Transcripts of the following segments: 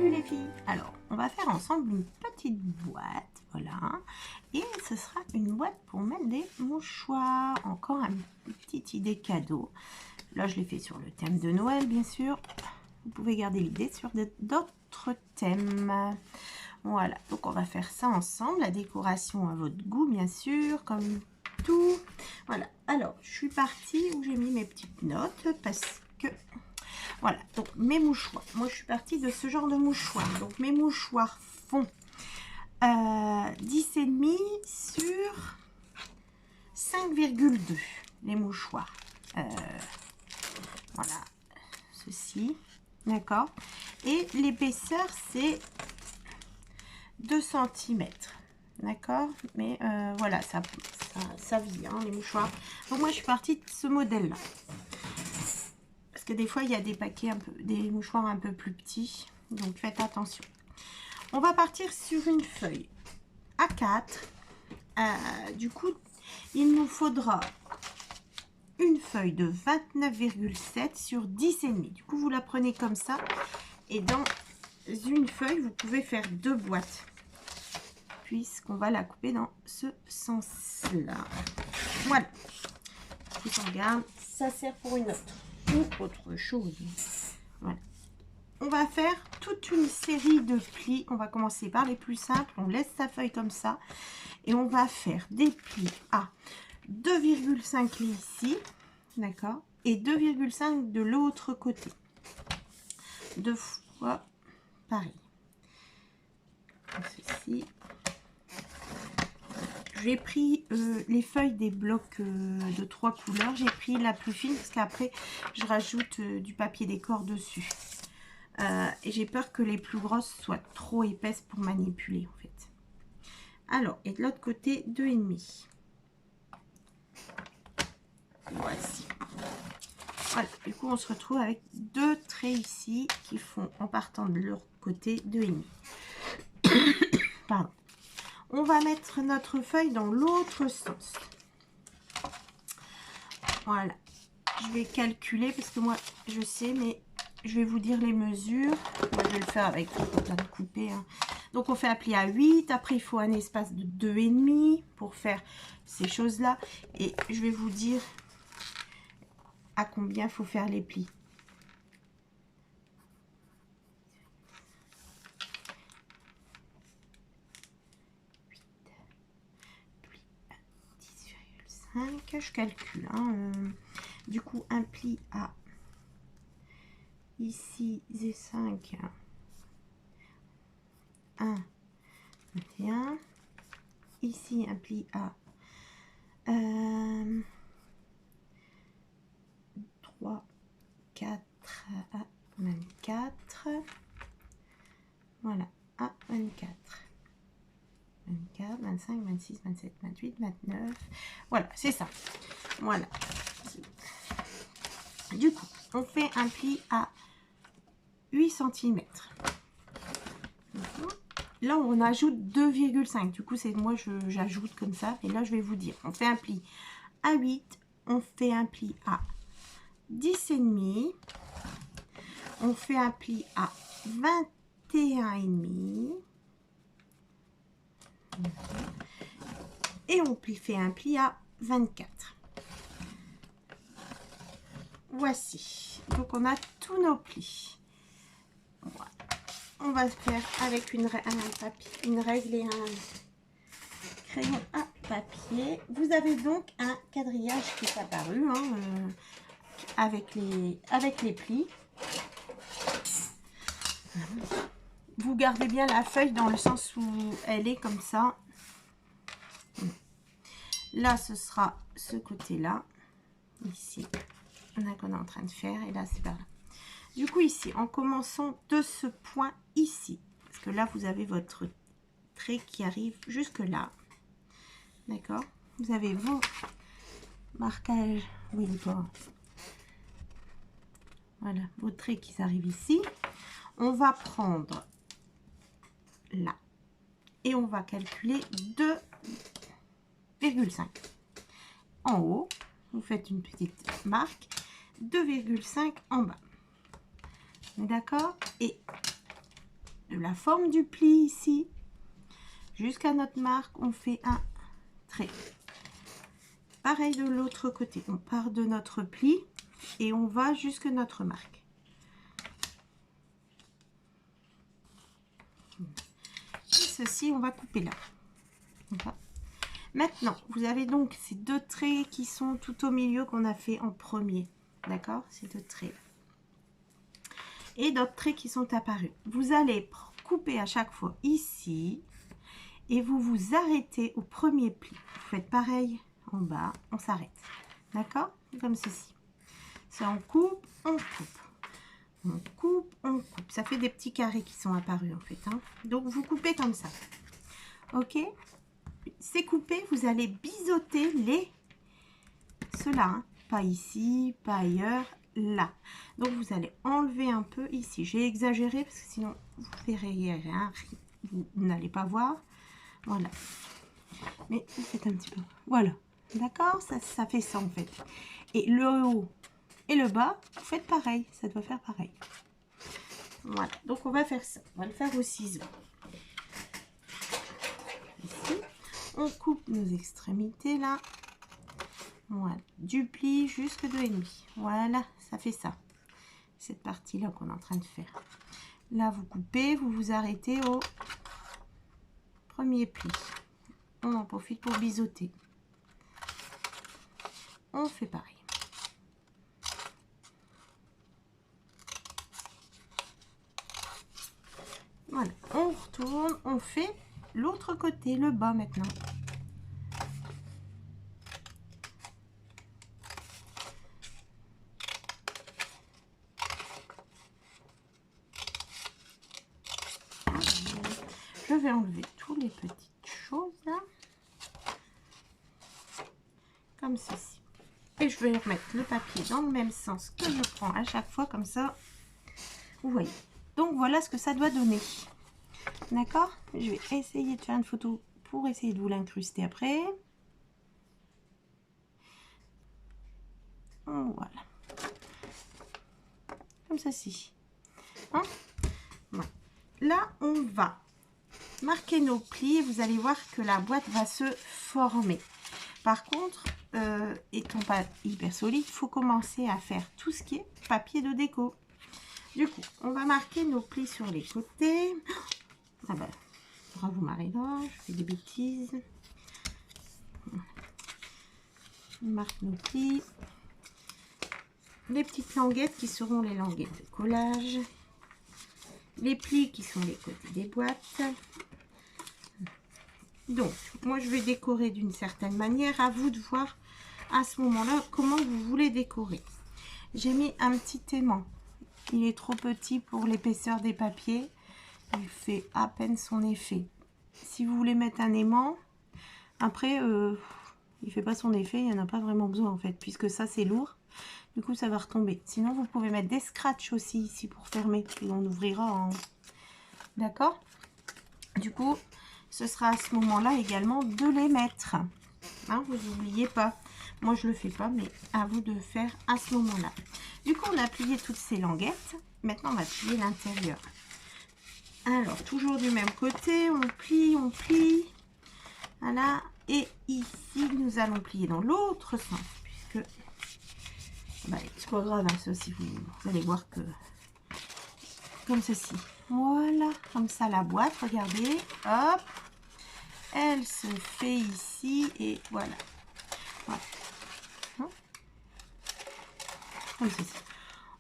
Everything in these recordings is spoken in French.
Salut les filles! Alors, on va faire ensemble une petite boîte, voilà. Et ce sera une boîte pour mettre des mouchoirs. Encore une petite idée cadeau. Là, je l'ai fait sur le thème de Noël, bien sûr. Vous pouvez garder l'idée sur d'autres thèmes. Voilà, donc on va faire ça ensemble. La décoration à votre goût, bien sûr, comme tout. Voilà, alors, je suis partie où j'ai mis mes petites notes parce que... Voilà, donc mes mouchoirs. Moi, je suis partie de ce genre de mouchoirs. Donc, mes mouchoirs font 10,5 sur 5,2. Les mouchoirs. Voilà, ceci. D'accord. Et l'épaisseur, c'est 2 cm. D'accord. Mais voilà, ça vit, hein, les mouchoirs. Donc, moi, je suis partie de ce modèle-là. Parce que des fois, il y a des paquets, des mouchoirs un peu plus petits. Donc, faites attention. On va partir sur une feuille A4. Du coup, il nous faudra une feuille de 29,7 sur 10,5. Du coup, vous la prenez comme ça. Et dans une feuille, vous pouvez faire 2 boîtes. Puisqu'on va la couper dans ce sens-là. Voilà. Je vous en garde. Ça sert pour une autre chose. Voilà. On va faire toute une série de plis. On va commencer par les plus simples. On laisse sa feuille comme ça. Et on va faire des plis à 2,5 plis ici. D'accord. Et 2,5 de l'autre côté. 2 fois pareil. Ceci. J'ai pris les feuilles des blocs de 3 couleurs. J'ai pris la plus fine parce qu'après, je rajoute du papier décor dessus. Et j'ai peur que les plus grosses soient trop épaisses pour manipuler, en fait. Alors, et de l'autre côté, 2,5. Voici. Voilà, du coup, on se retrouve avec 2 traits ici qui font, en partant de leur côté, 2,5. Pardon. On va mettre notre feuille dans l'autre sens. Voilà. Je vais calculer parce que moi, je sais, mais je vais vous dire les mesures. Moi, je vais le faire avec la couper. Hein. Donc, on fait un pli à 8. Après, il faut un espace de 2,5 pour faire ces choses-là. Et je vais vous dire à combien il faut faire les plis. Je calcule. Hein. Du coup, un pli à ici, Z5, 1, 21. Ici, un pli à 3, 4, à 24. Voilà, à 24. 24, 25, 26, 27, 28, 29. Voilà, c'est ça. Voilà. Du coup, on fait un pli à 8 cm. Là, on ajoute 2,5. Du coup, c'est moi, j'ajoute comme ça. Et là, je vais vous dire, on fait un pli à 8. On fait un pli à 10,5. On fait un pli à 21,5. Et on fait un pli à 24. Voici. Donc, on a tous nos plis. Voilà. On va faire avec une règle et un crayon à papier. Vous avez donc un quadrillage qui est apparu hein, avec les plis. Vous gardez bien la feuille dans le sens où elle est comme ça. Là, ce sera ce côté-là. Ici, on a qu'on est en train de faire. Et là, c'est par là. Du coup, ici, en commençant de ce point ici, parce que là, vous avez votre trait qui arrive jusque là. D'accord? Vous avez vos marquages. Oui, bon. Voilà, vos traits qui arrivent ici. On va prendre là. Et on va calculer 2,5. En haut, vous faites une petite marque. 2,5 en bas. D'accord? Et de la forme du pli ici jusqu'à notre marque, on fait un trait. Pareil de l'autre côté, on part de notre pli et on va jusque notre marque. Et ceci, on va couper là. Voilà. Maintenant, vous avez donc ces deux traits qui sont tout au milieu qu'on a fait en premier. D'accord? Ces deux traits. Et d'autres traits qui sont apparus. Vous allez couper à chaque fois ici et vous vous arrêtez au premier pli. Vous faites pareil en bas, on s'arrête. D'accord? Comme ceci. Ça, on coupe, on coupe. On coupe, on coupe. Ça fait des petits carrés qui sont apparus en fait. Hein. Donc, vous coupez comme ça. Ok? C'est coupé, vous allez biseauter ceux-là. Hein. Pas ici, pas ailleurs, là. Donc, vous allez enlever un peu ici. J'ai exagéré parce que sinon, vous verrez rien. Vous n'allez pas voir. Voilà. Mais vous faites un petit peu. Voilà. D'accord? Ça fait ça en fait. Et le haut et le bas, vous faites pareil. Ça doit faire pareil. Voilà. Donc, on va faire ça. On va le faire au ciseau. Ici. On coupe nos extrémités là. Voilà. Du pli jusque 2,5. Voilà. Ça fait ça. Cette partie-là qu'on est en train de faire. Là, vous coupez. Vous vous arrêtez au premier pli. On en profite pour biseauter. On fait pareil. Voilà, on retourne, on fait l'autre côté, le bas maintenant. Je vais enlever toutes les petites choses là. Comme ceci. Et je vais remettre le papier dans le même sens que je prends à chaque fois, comme ça. Vous voyez. Donc voilà ce que ça doit donner. D'accord? Je vais essayer de faire une photo pour essayer de vous l'incruster après. Voilà. Comme ceci. Hein? Voilà. Là, on va marquer nos plis et vous allez voir que la boîte va se former. Par contre, étant pas hyper solide, il faut commencer à faire tout ce qui est papier de déco. Du coup, on va marquer nos plis sur les côtés. Ah ben, bravo Marie-Laure, je fais des bêtises. On marque nos plis. Les petites languettes qui seront les languettes de collage. Les plis qui sont les côtés des boîtes. Donc, moi je vais décorer d'une certaine manière. À vous de voir à ce moment-là comment vous voulez décorer. J'ai mis un petit aimant. Il est trop petit pour l'épaisseur des papiers. Il fait à peine son effet. Si vous voulez mettre un aimant, après, il fait pas son effet. Il n'y en a pas vraiment besoin en fait, puisque ça c'est lourd. Du coup, ça va retomber. Sinon, vous pouvez mettre des scratchs aussi ici pour fermer. Puis on ouvrira en... D'accord? Du coup, ce sera à ce moment-là également de les mettre. Hein, vous n'oubliez pas. Moi, je le fais pas, mais à vous de faire à ce moment-là. Du coup, on a plié toutes ces languettes. Maintenant, on va plier l'intérieur. Alors, toujours du même côté, on plie, on plie. Voilà. Et ici, nous allons plier dans l'autre sens, puisque... Bah, c'est pas grave, hein, ça aussi, vous allez voir que... Comme ceci. Voilà, comme ça, la boîte, regardez. Hop. Elle se fait ici, et voilà. Voilà. Comme ceci.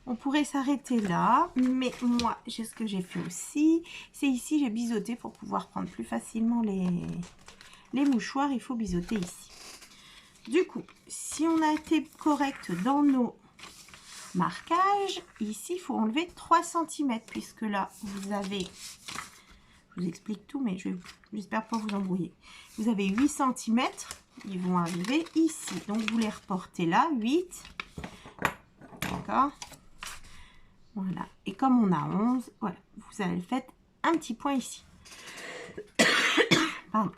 On pourrait s'arrêter là, mais moi, ce que j'ai fait aussi, c'est ici, j'ai biseauté pour pouvoir prendre plus facilement les mouchoirs. Il faut biseauter ici. Du coup, si on a été correct dans nos marquages, ici, il faut enlever 3 cm, puisque là, vous avez... Je vous explique tout, mais j'espère pas vous embrouiller. Vous avez 8 cm, ils vont arriver ici. Donc, vous les reportez là, 8. D'accord? Voilà. Et comme on a 11, voilà, vous avez fait un petit point ici. Pardon.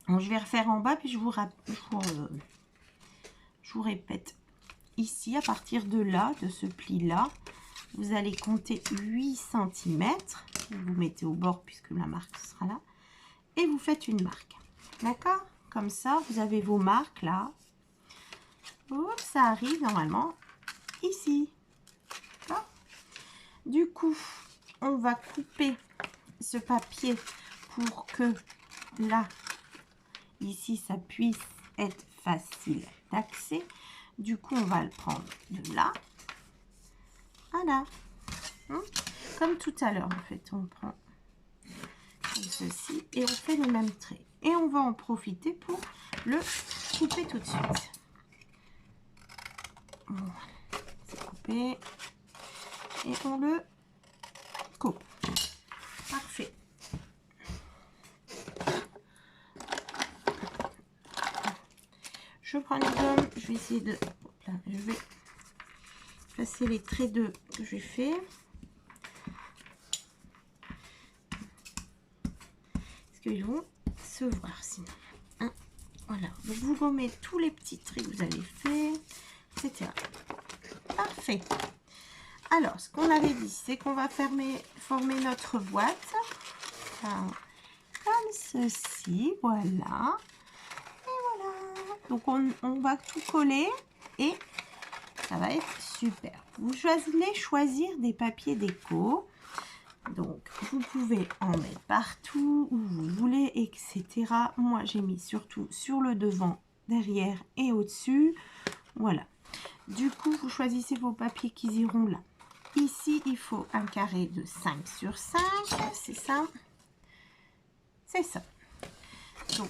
Donc, je vais refaire en bas, puis je vous répète. Ici, à partir de là, de ce pli-là, vous allez compter 8 cm. Vous mettez au bord puisque la marque sera là. Et vous faites une marque. D'accord? Comme ça, vous avez vos marques là. Oups, ça arrive normalement ici. D'accord? Du coup, on va couper ce papier pour que là, ici, ça puisse être facile d'accès. Du coup, on va le prendre de là à là. Comme tout à l'heure, en fait, on prend comme ceci et on fait les mêmes traits. Et on va en profiter pour le couper tout de suite. Voilà, c'est coupé. Et on le coupe. Parfait. Je prends une gomme, je vais essayer de... Là, je vais placer les traits que j'ai fait. Parce qu'ils vont se voir sinon. Hein, voilà. Donc vous gommez tous les petits traits que vous avez fait, etc. Parfait. Alors, ce qu'on avait dit, c'est qu'on va former notre boîte. Enfin, comme ceci, voilà. Donc on va tout coller et ça va être super. Vous allez choisir des papiers déco. Donc vous pouvez en mettre partout où vous voulez, etc. Moi j'ai mis surtout sur le devant, derrière et au-dessus. Voilà. Du coup vous choisissez vos papiers qui iront là. Ici il faut un carré de 5 sur 5. C'est ça. C'est ça. Donc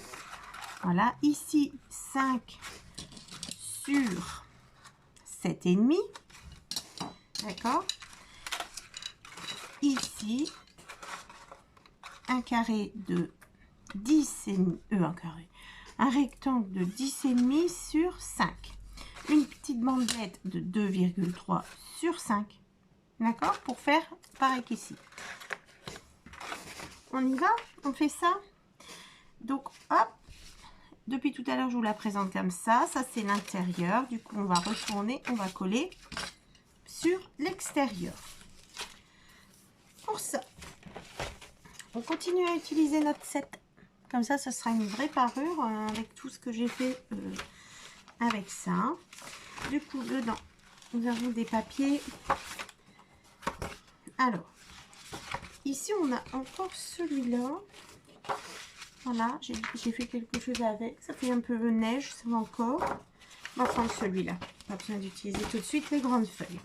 voilà, ici 5 sur 7,5. D'accord? Ici, un carré de 10,5, un rectangle de 10,5 sur 5. Une petite bandelette de 2,3 sur 5. D'accord? Pour faire pareil qu'ici. On y va? On fait ça? Donc, hop. Depuis tout à l'heure, je vous la présente comme ça. Ça, c'est l'intérieur. Du coup, on va retourner, on va coller sur l'extérieur. Pour ça, on continue à utiliser notre set. Comme ça, ce sera une vraie parure avec tout ce que j'ai fait avec ça. Du coup, dedans, nous avons des papiers. Alors, ici, on a encore celui-là. Voilà, j'ai fait quelque chose avec. Ça fait un peu neige, ça va encore. On va prendre celui-là. Pas besoin d'utiliser tout de suite les grandes feuilles.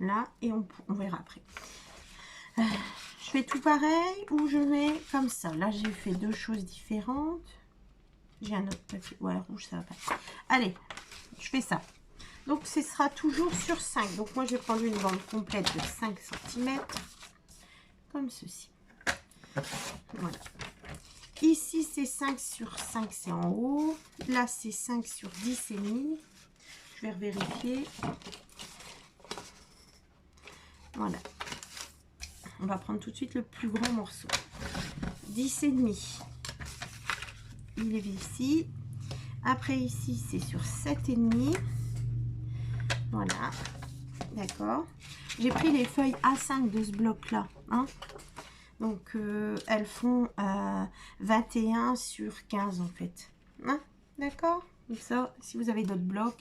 Là, et on verra après. Je fais tout pareil ou je mets comme ça. Là, j'ai fait deux choses différentes. J'ai un autre papier. Ouais, rouge, ça va pas. Allez, je fais ça. Donc, ce sera toujours sur 5. Donc, moi, je vais prendre une bande complète de 5 cm. Comme ceci. Voilà. Ici, c'est 5 sur 5, c'est en haut. Là, c'est 5 sur 10,5. Je vais vérifier. Voilà. On va prendre tout de suite le plus grand morceau. 10,5. Il est ici. Après, ici, c'est sur 7,5. Voilà. D'accord. J'ai pris les feuilles A5 de ce bloc-là. Hein. Donc, elles font 21 sur 15 en fait. Hein? D'accord? Donc ça, si vous avez d'autres blocs,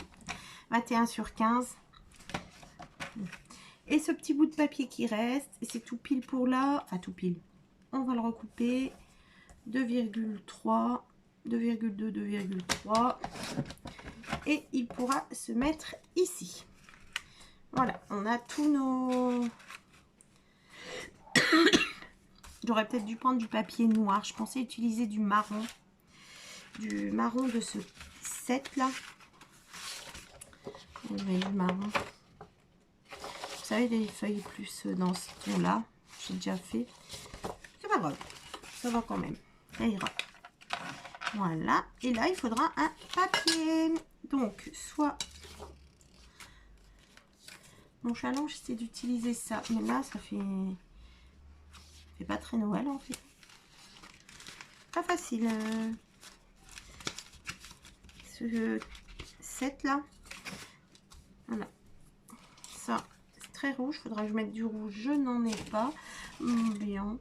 21 sur 15. Et ce petit bout de papier qui reste, c'est tout pile pour là. Enfin, tout pile. On va le recouper. 2,3, 2,2, 2,3. Et il pourra se mettre ici. Voilà, on a tous nos... J'aurais peut-être dû prendre du papier noir. Je pensais utiliser du marron. Du marron de ce set là. On met du marron. Vous savez, les feuilles plus dans ce ton là. J'ai déjà fait. C'est pas grave. Ça va quand même. Ça ira. Voilà. Et là, il faudra un papier. Donc, soit... Mon challenge, c'est d'utiliser ça. Mais là, ça fait... C'est pas très Noël en fait. Pas facile. Ce set là. Voilà. Ça, c'est très rouge. Faudra que je mette du rouge. Je n'en ai pas. Bien.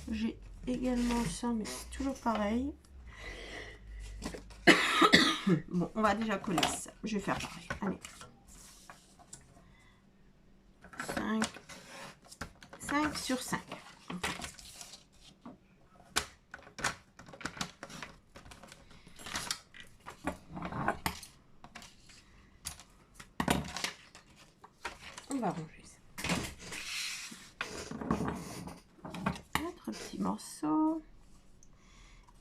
J'ai également ça, mais c'est toujours pareil. Bon, on va déjà coller ça. Je vais faire pareil. Allez. 5 sur 5. On va ranger ça. Notre petit morceau.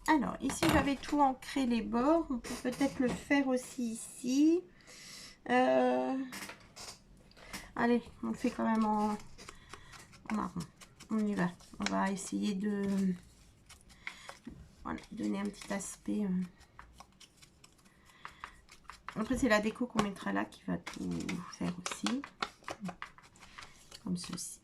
Alors, ici, j'avais tout ancré les bords. On peut peut-être le faire aussi ici. Allez, on le fait quand même en marron. On y va. On va essayer de voilà, donner un petit aspect. Après, c'est la déco qu'on mettra là qui va tout faire aussi. Comme ceci.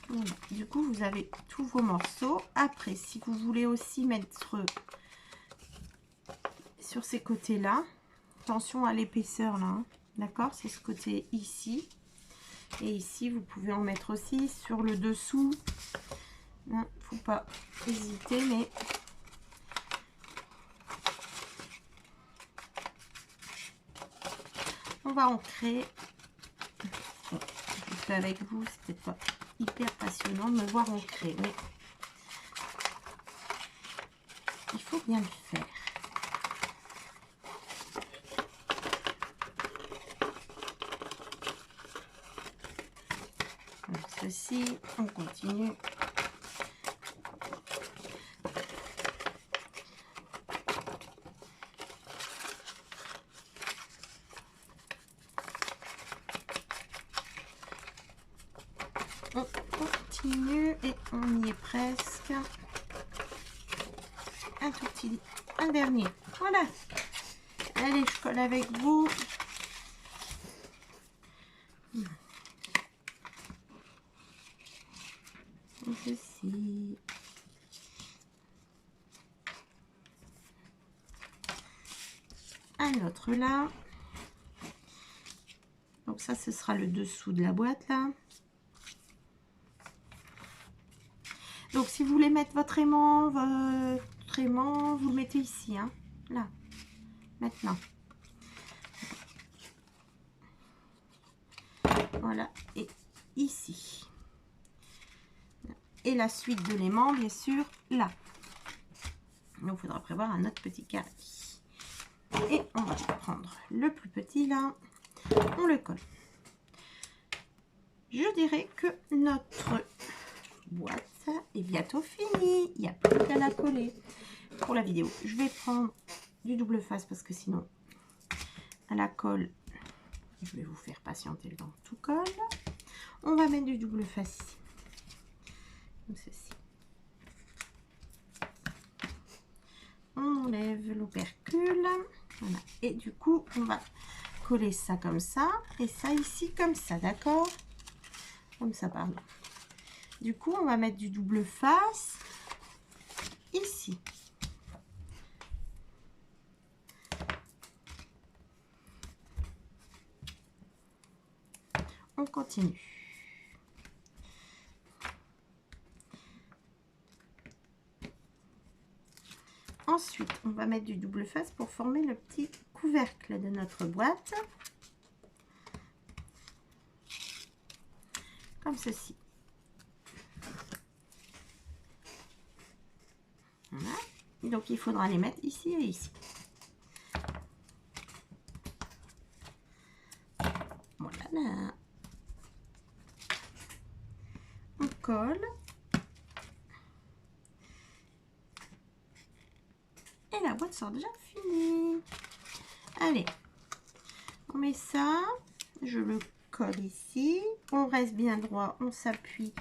Voilà. Du coup, vous avez tous vos morceaux. Après, si vous voulez aussi mettre sur ces côtés-là, attention à l'épaisseur là, hein. D'accord? C'est ce côté ici. Et ici, vous pouvez en mettre aussi sur le dessous. Hein, faut pas hésiter, mais on va ancrer. Bon, je le fais avec vous, c'est peut-être pas hyper passionnant de me voir ancrer, mais il faut bien le faire. Donc, ceci, on continue. On continue et on y est presque. Un tout petit, un dernier. Voilà. Allez, je colle avec vous. Ceci. Un autre là. Donc ça, ce sera le dessous de la boîte là. Donc si vous voulez mettre votre aimant, vous le mettez ici, hein, là, maintenant. Voilà, et ici. Et la suite de l'aimant, bien sûr, là. Donc il faudra prévoir un autre petit carré. Et on va prendre le plus petit là, on le colle. Je dirais que notre boîte est bientôt finie. Il n'y a plus qu'à la coller. Pour la vidéo, je vais prendre du double face parce que sinon, à la colle, je vais vous faire patienter le temps que tout colle. On va mettre du double face ici. Comme ceci. On enlève l'opercule. Voilà. Et du coup, on va coller ça comme ça. Et ça ici comme ça, d'accord? Comme ça, pardon. Du coup, on va mettre du double face ici. On continue. Ensuite, on va mettre du double face pour former le petit couvercle de notre boîte. Comme ceci. Voilà. Donc, il faudra les mettre ici et ici. Voilà. On colle. Et la boîte sort déjà finie. Allez. On met ça. Je le colle ici. On reste bien droit. On s'appuie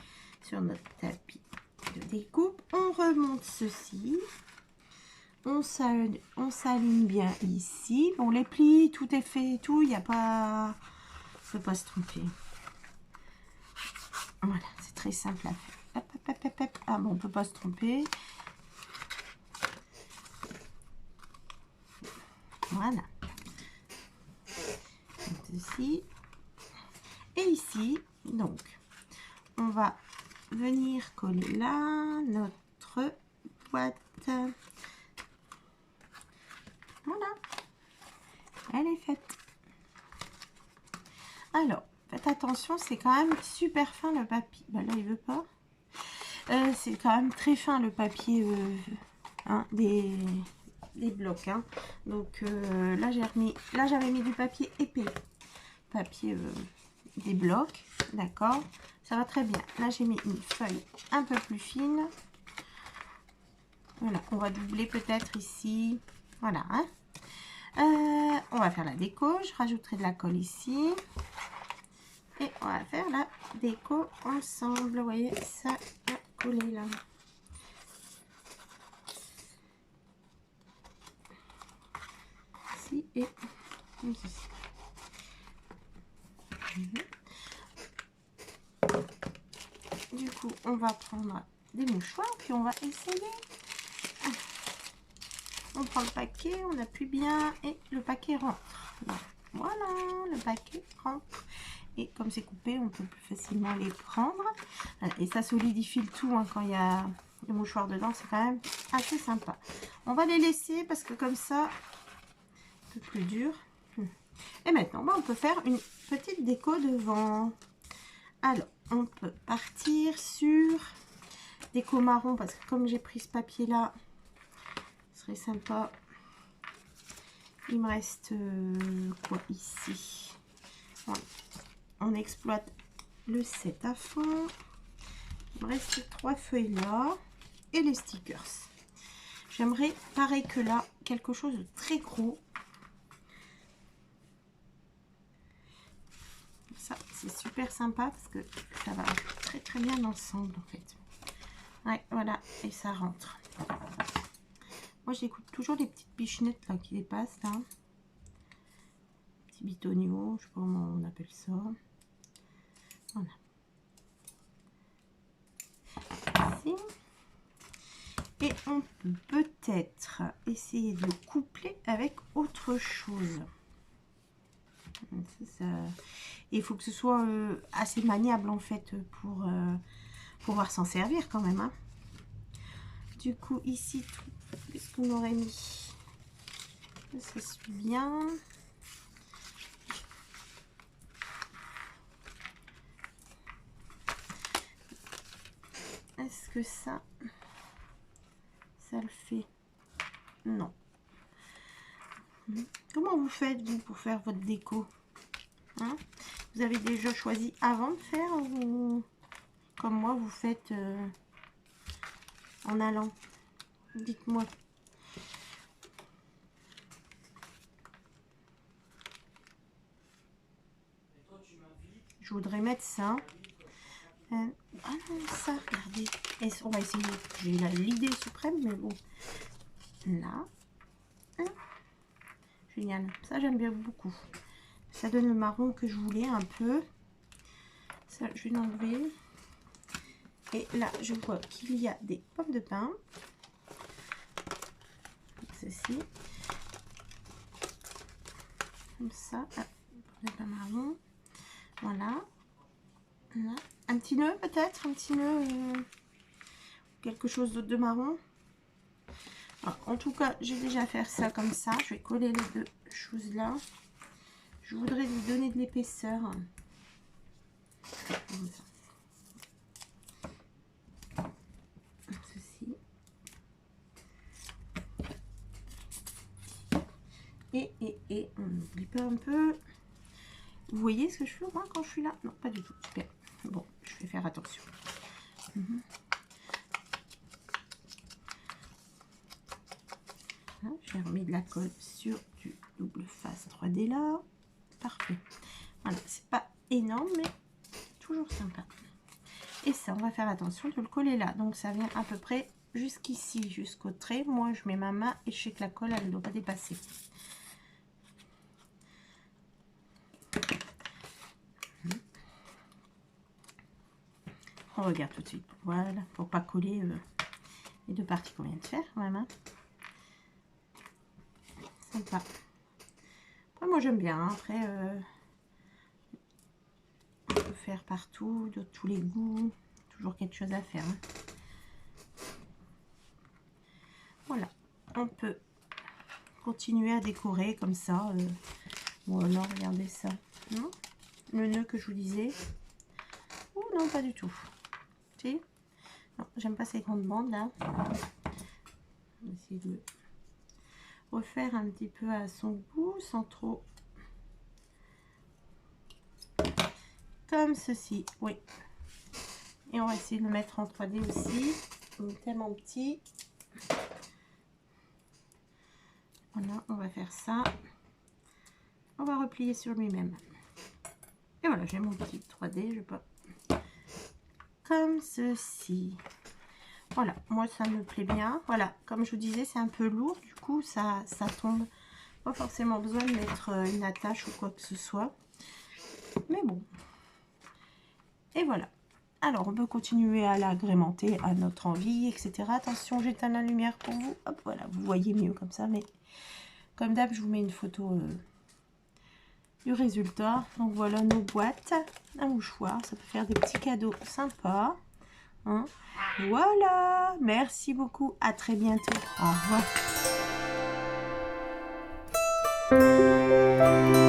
sur notre tapis de découpe. On remonte ceci. On s'aligne bien ici. Bon, les plis, tout est fait et tout. Il n'y a pas... Il ne faut pas se tromper. Voilà, c'est très simple à faire. Hop, hop, hop, hop, hop. Ah bon, on ne peut pas se tromper. Voilà. Donc, ici. Et ici, donc, on va venir coller là notre boîte. Voilà, elle est faite. Alors, faites attention, c'est quand même super fin le papier. Ben là, il veut pas. C'est quand même très fin le papier hein, des blocs. Hein. Donc là, j'avais mis du papier épais. Papier des blocs. D'accord. Ça va très bien. Là, j'ai mis une feuille un peu plus fine. Voilà, on va doubler peut-être ici. Voilà. Hein. On va faire la déco. Je rajouterai de la colle ici. Et on va faire la déco ensemble. Vous voyez, ça a collé là. Ici et comme ceci. Du coup, on va prendre des mouchoirs, puis on va essayer. On prend le paquet, on appuie bien et le paquet rentre. Voilà, le paquet rentre. Et comme c'est coupé, on peut plus facilement les prendre. Et ça solidifie le tout hein, quand il y a des mouchoirs dedans. C'est quand même assez sympa. On va les laisser parce que comme ça, un peu plus dur. Et maintenant, on peut faire une petite déco devant. Alors, on peut partir sur déco marron parce que comme j'ai pris ce papier là, ce serait sympa. Il me reste quoi ici? Voilà. On exploite le set à fond. Il me reste 3 feuilles là et les stickers. J'aimerais, pareil que là, quelque chose de très gros. Ça, c'est super sympa parce que ça va très très bien ensemble en fait. Ouais, voilà, et ça rentre. Moi, j'écoute toujours les petites pichenettes là qui dépassent là. Petits bitoniaux, je sais pas comment on appelle ça. Voilà. Ici. Et on peut peut-être essayer de le coupler avec autre chose. Il faut que ce soit assez maniable en fait pour pouvoir s'en servir quand même. Hein. Du coup, ici, qu'est-ce qu'on aurait mis? Ça suit bien. Est-ce que ça le fait? Non. Comment vous faites vous pour faire votre déco hein? Vous avez déjà choisi avant de faire ou comme moi vous faites en allant? Dites-moi. Je voudrais mettre ça. Ah non, ça, regardez. Et on va essayer. J'ai l'idée suprême, mais bon. Là. Génial. Ça, j'aime bien beaucoup. Ça donne le marron que je voulais un peu. Ça, je vais l'enlever. Et là, je vois qu'il y a des pommes de pin. Ceci. Comme ça. Ah, pommes de pin marron. Voilà. Là. Un petit nœud peut-être. Un petit nœud. Quelque chose d'autre de marron. Alors, en tout cas, je vais déjà faire ça comme ça. Je vais coller les deux choses là. Je voudrais lui donner de l'épaisseur. Ceci. Et on n'oublie pas un peu. Vous voyez ce que je fais moi quand je suis là? Non, pas du tout. Super. Bon, je vais faire attention. J'ai remis de la colle sur du double face 3D là. Parfait. Voilà, c'est pas énorme, mais toujours sympa. Et ça, on va faire attention de le coller là. Donc ça vient à peu près jusqu'ici, jusqu'au trait. Moi, je mets ma main et je sais que la colle, elle ne doit pas dépasser. On regarde tout de suite. Voilà, pour pas coller les deux parties qu'on vient de faire, vraiment. Sympa. Après, moi, j'aime bien. Hein. Après, faire partout, de tous les goûts. Toujours quelque chose à faire. Hein. Voilà, on peut continuer à décorer comme ça. Voilà, regardez ça. Non, le nœud que je vous disais. Oh non, pas du tout. Si. Non, j'aime pas ces grandes bandes là. On va essayer de refaire un petit peu à son goût sans trop. Comme ceci, oui. Et on va essayer de le mettre en 3D aussi. Il est tellement petit. Voilà, on va faire ça. On va replier sur lui-même. Et voilà, j'ai mon petit 3D, je peux. Comme ceci. Voilà, moi ça me plaît bien. Voilà, comme je vous disais, c'est un peu lourd, du coup ça tombe. Pas forcément besoin de mettre une attache ou quoi que ce soit. Mais bon. Et voilà. Alors, on peut continuer à l'agrémenter à notre envie, etc. Attention, j'éteins la lumière pour vous. Hop, voilà, vous voyez mieux comme ça. Mais comme d'hab, je vous mets une photo du résultat. Donc voilà nos boîtes. Un mouchoir, ça peut faire des petits cadeaux sympas. Hein. Voilà, merci beaucoup. À très bientôt. Au revoir.